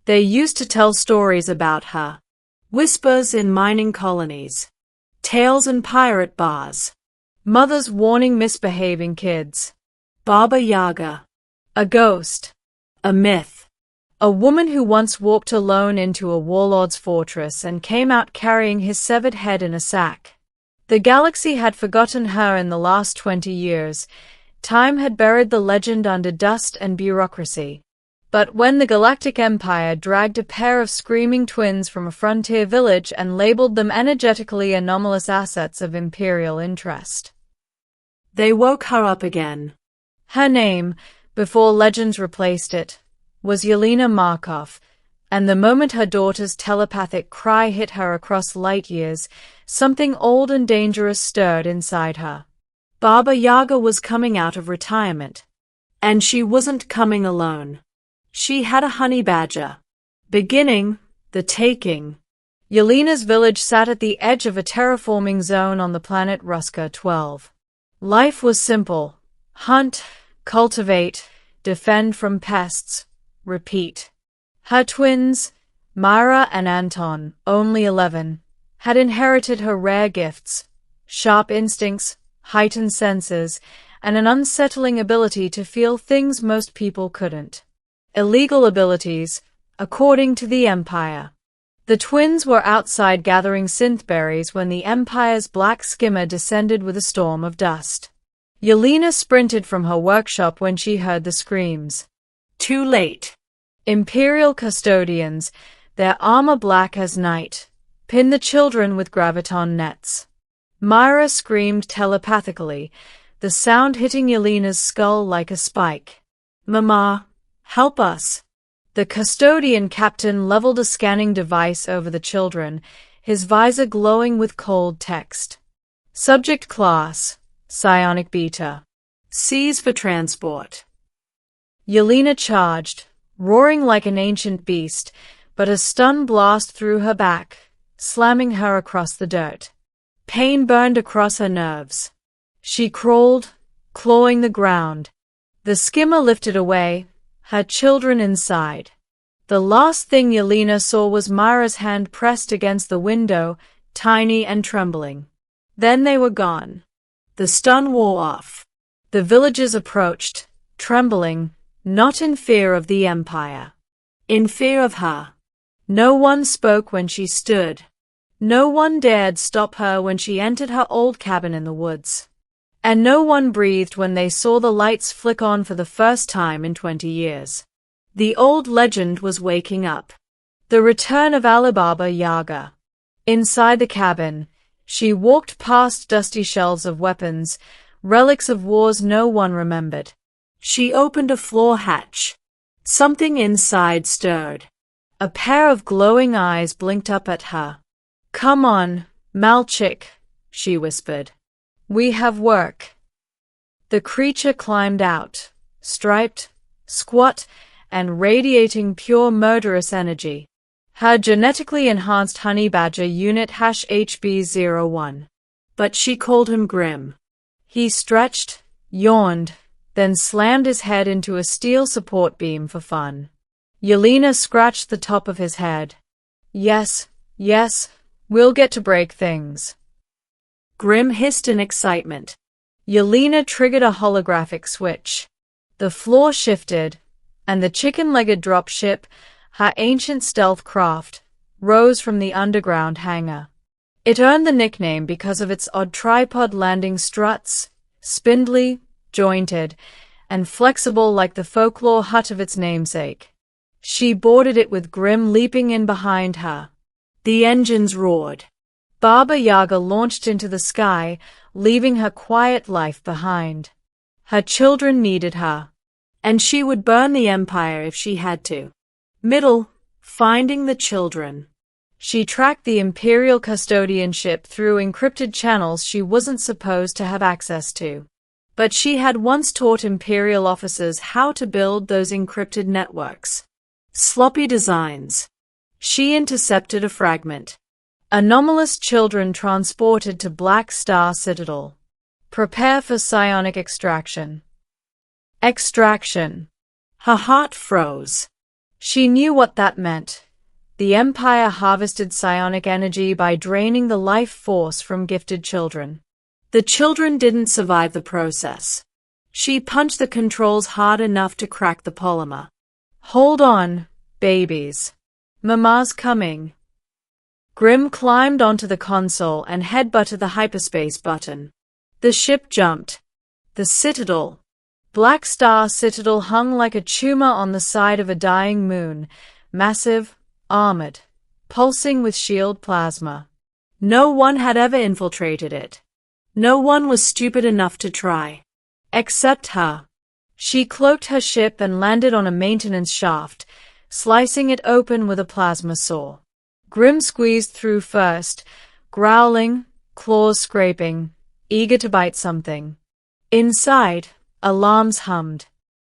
They used to tell stories about her. Whispers in mining colonies. Tales in pirate bars. Mothers warning misbehaving kids. Baba Yaga. A ghost. A myth. A woman who once walked alone into a warlord's fortress and came out carrying his severed head in a sack. The galaxy had forgotten her in the last 20 years. Time had buried the legend under dust and bureaucracy. But when the Galactic Empire dragged a pair of screaming twins from a frontier village and labeled them energetically anomalous assets of imperial interest, they woke her up again. Her name, before legends replaced it, was Yelena Markov, and the moment her daughter's telepathic cry hit her across light years, something old and dangerous stirred inside her. Baba Yaga was coming out of retirement. And she wasn't coming alone. She had a honey badger. Beginning, the taking. Yelena's village sat at the edge of a terraforming zone on the planet Ruska 12. Life was simple. Hunt, cultivate, defend from pests, repeat. Her twins, Myra and Anton, only 11, had inherited her rare gifts, sharp instincts, heightened senses, and an unsettling ability to feel things most people couldn't. Illegal abilities, according to the Empire. The twins were outside gathering synthberries when the Empire's black skimmer descended with a storm of dust. Yelena sprinted from her workshop when she heard the screams. Too late. Imperial custodians, their armor black as night, pinned the children with graviton nets. Myra screamed telepathically, the sound hitting Yelena's skull like a spike. Mama, help us. The custodian captain leveled a scanning device over the children, his visor glowing with cold text. Subject class, psionic beta. Seize for transport. Yelena charged, roaring like an ancient beast, but a stun blast through her back, slamming her across the dirt. Pain burned across her nerves. She crawled, clawing the ground. The skimmer lifted away, her children inside. The last thing Yelena saw was Myra's hand pressed against the window, tiny and trembling. Then they were gone. The stun wore off. The villagers approached, trembling, not in fear of the Empire. In fear of her. No one spoke when she stood. No one dared stop her when she entered her old cabin in the woods. And no one breathed when they saw the lights flick on for the first time in 20 years. The old legend was waking up. The return of Baba Yaga. Inside the cabin, she walked past dusty shelves of weapons, relics of wars no one remembered. She opened a floor hatch. Something inside stirred. A pair of glowing eyes blinked up at her. Come on, Malchik, she whispered. We have work. The creature climbed out, striped, squat, and radiating pure murderous energy. Her genetically enhanced honey badger unit HB01. But she called him Grim. He stretched, yawned, then slammed his head into a steel support beam for fun. Yelena scratched the top of his head. Yes, we'll get to break things. Grim hissed in excitement. Yelena triggered a holographic switch. The floor shifted, and the chicken-legged dropship, her ancient stealth craft, rose from the underground hangar. It earned the nickname because of its odd tripod landing struts, spindly, jointed, and flexible like the folklore hut of its namesake. She boarded it with Grim leaping in behind her. The engines roared. Baba Yaga launched into the sky, leaving her quiet life behind. Her children needed her. And she would burn the Empire if she had to. Finding the children. She tracked the Imperial custodian ship through encrypted channels she wasn't supposed to have access to. But she had once taught Imperial officers how to build those encrypted networks. Sloppy designs. She intercepted a fragment. Anomalous children transported to Black Star Citadel. Prepare for psionic extraction. Extraction. Her heart froze. She knew what that meant. The Empire harvested psionic energy by draining the life force from gifted children. The children didn't survive the process. She punched the controls hard enough to crack the polymer. Hold on, babies. Mama's coming. Grim climbed onto the console and headbutted the hyperspace button. The ship jumped. The Citadel. Black Star Citadel hung like a tumor on the side of a dying moon, massive, armored, pulsing with shield plasma. No one had ever infiltrated it. No one was stupid enough to try. Except her. She cloaked her ship and landed on a maintenance shaft, slicing it open with a plasma saw. Grim squeezed through first, growling, claws scraping, eager to bite something. Inside, alarms hummed.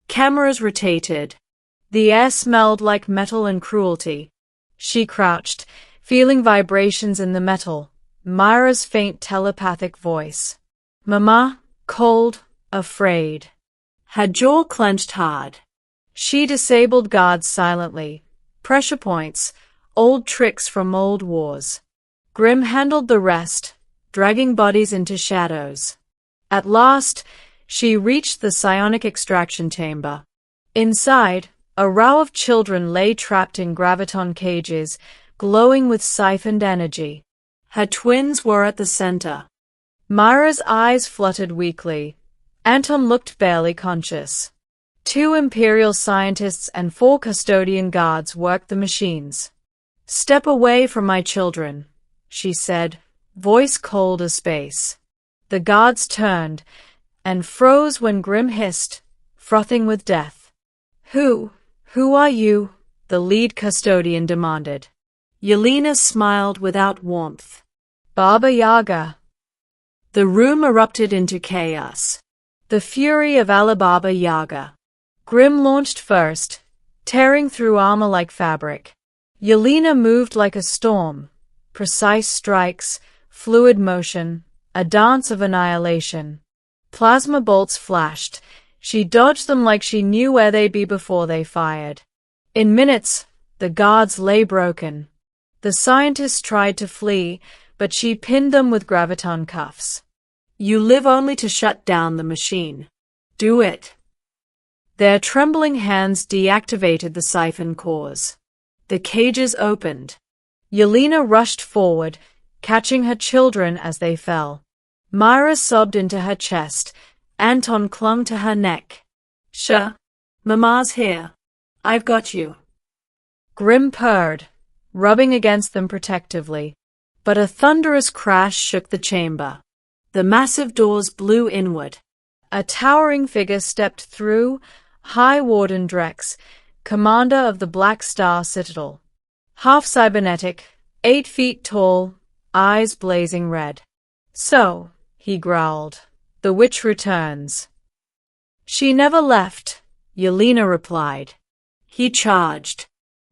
Cameras rotated. The air smelled like metal and cruelty. She crouched, feeling vibrations in the metal. Myra's faint telepathic voice. Mama, cold, afraid. Her jaw clenched hard. She disabled guards silently. Pressure points, old tricks from old wars. Grim handled the rest, dragging bodies into shadows. At last, she reached the psionic extraction chamber. Inside, a row of children lay trapped in graviton cages, glowing with siphoned energy. Her twins were at the center. Myra's eyes fluttered weakly. Anton looked barely conscious. 2 Imperial scientists and 4 custodian guards worked the machines. Step away from my children, she said, voice cold as space. The guards turned and froze when Grim hissed, frothing with death. Who are you? The lead custodian demanded. Yelena smiled without warmth. Baba Yaga. The room erupted into chaos. The fury of Alibaba Yaga. Grim launched first, tearing through armor like fabric. Yelena moved like a storm. Precise strikes, fluid motion, a dance of annihilation. Plasma bolts flashed. She dodged them like she knew where they'd be before they fired. In minutes, the guards lay broken. The scientists tried to flee, but she pinned them with graviton cuffs. You live only to shut down the machine. Do it. Their trembling hands deactivated the siphon cores. The cages opened. Yelena rushed forward, catching her children as they fell. Myra sobbed into her chest. Anton clung to her neck. Mama's here. I've got you. Grim purred, rubbing against them protectively. But a thunderous crash shook the chamber. The massive doors blew inward. A towering figure stepped through, High Warden Drex, commander of the Black Star Citadel. Half cybernetic, 8 feet tall, eyes blazing red. So, he growled, the witch returns. She never left, Yelena replied. He charged.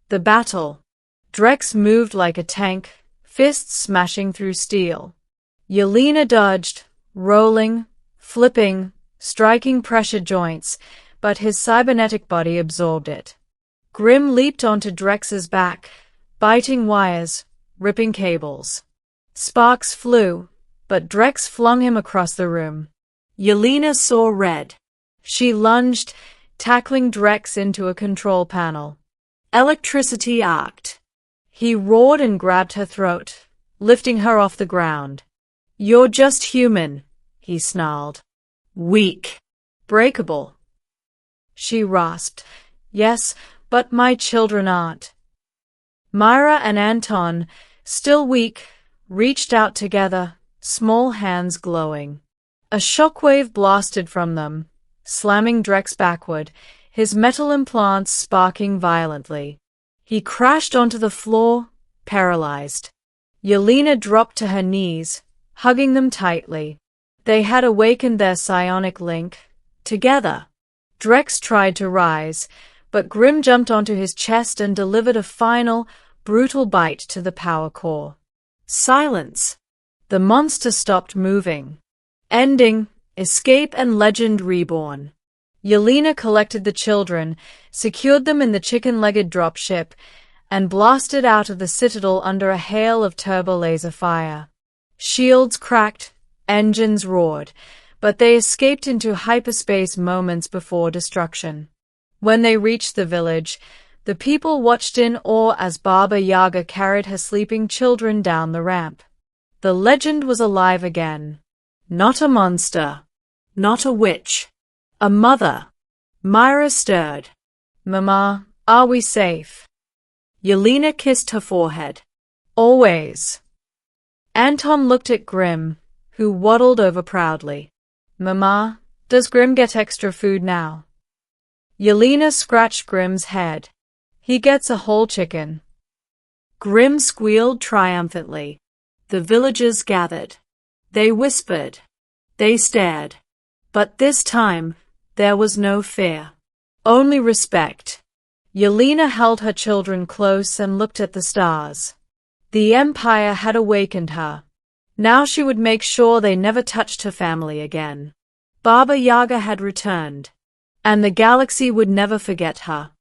The battle. Drex moved like a tank, fists smashing through steel. Yelena dodged, rolling, flipping, striking pressure joints, but his cybernetic body absorbed it. Grim leaped onto Drex's back, biting wires, ripping cables. Sparks flew, but Drex flung him across the room. Yelena saw red. She lunged, tackling Drex into a control panel. Electricity arced. He roared and grabbed her throat, lifting her off the ground. You're just human, he snarled. Weak. Breakable. She rasped. Yes, but my children aren't. Myra and Anton, still weak, reached out together, small hands glowing. A shockwave blasted from them, slamming Drex backward, his metal implants sparking violently. He crashed onto the floor, paralyzed. Yelena dropped to her knees, hugging them tightly. They had awakened their psionic link, together. Drex tried to rise, but Grim jumped onto his chest and delivered a final, brutal bite to the power core. Silence. The monster stopped moving. Ending, escape and legend reborn. Yelena collected the children, secured them in the chicken-legged dropship, and blasted out of the citadel under a hail of turbo-laser fire. Shields cracked, engines roared, but they escaped into hyperspace moments before destruction. When they reached the village, the people watched in awe as Baba Yaga carried her sleeping children down the ramp. The legend was alive again. Not a monster. Not a witch. A mother. Myra stirred. "Mama, are we safe?" Yelena kissed her forehead. "Always." Anton looked at Grim, who waddled over proudly. "Mama, does Grim get extra food now?" Yelena scratched Grim's head. "He gets a whole chicken." Grim squealed triumphantly. The villagers gathered. They whispered. They stared. But this time, there was no fear. Only respect. Yelena held her children close and looked at the stars. The Empire had awakened her. Now she would make sure they never touched her family again. Baba Yaga had returned. And the galaxy would never forget her.